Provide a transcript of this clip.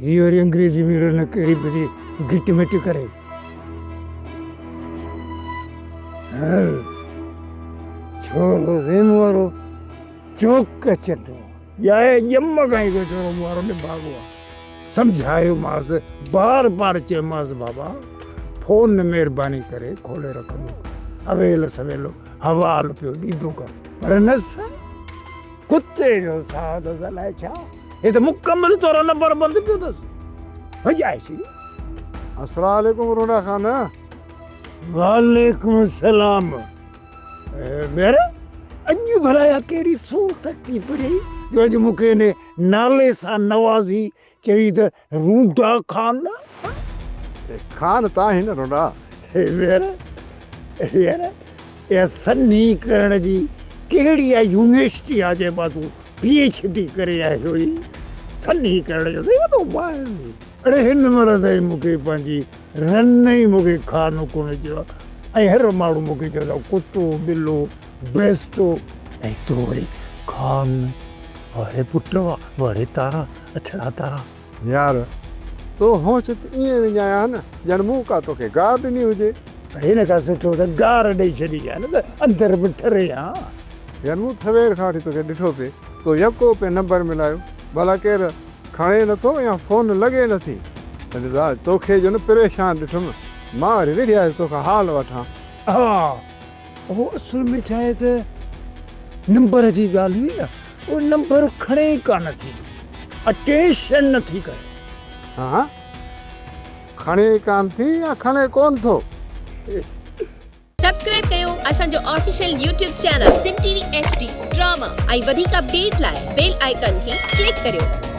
ये वरी अंग्रेजी में न कहिड़ी बि गिट मिट करे हल छोरो ज़िम वारो चौक चटो या ॼम खां ई छोरो मूं वारो निभागो आहे सम्झायो मांसि बार बार चयोमांसि बाबा फोन में महिरबानी करे खोले रखंदो अवेल सवेलो हवालो पियो ॾींदो कर पर न कुत्ते जो साथ अलाए छा हे त मुकम्मल तौर नंबर बंदि पियो अथसि भॼाए छॾियो। अस्सलाम वालेकुम रोना खान। वालेकुम सलाम। मेरे अॼु भला कहिड़ी सूरत थी पई जो अॼु मूंखे इन नाले सां नवाज़ी चई त रूंदा खान खान ता ही न रोना। मेरे यार या सन्नी करण जी कहिड़ी आहे यूनिवर्सिटी आहे जंहिं पासूं PhD करे आयो हुई सन्नी करण जो सही वॾो ॿाहिरि अड़े हिन महिल ताईं मूंखे पंहिंजी रन ई मूंखे खानो कोन चयो ऐं हर माण्हू मूंखे चवंदा कुतो ॿिलो बेस्तो ऐं तूं वरी खान वड़े पुट वड़े तारा अछड़ा तारा यार तो होच त ईअं विञाया न ॼण मूं का तोखे गार ॾिनी हुजे। हिन खां सुठो त गार ॾेई छॾी आहे न त अंदरि बि ठरे हा। यार मूं सवेर खां वठी तोखे ॾिठो पिए तो यको पे नंबर मिलायो भला केरु खणे नथो या फोन लॻे नथी तोखे जो न परेशान ॾिठुमि मां वरी वेठी आयुसि तोखां हाल वठां। हा उहो असुल में छा आहे त नंबर जी ॻाल्हि हुई न उहो नंबर खणे ई कान थी अटेंशन नथी करे। हा खणे कान थी या खणे कोन थो। सब्सक्राइब कयो असांजो official YouTube channel Sindh TV HD drama ऐं वधीक अपडेट लाइ बेल आइकन खे क्लिक करियो।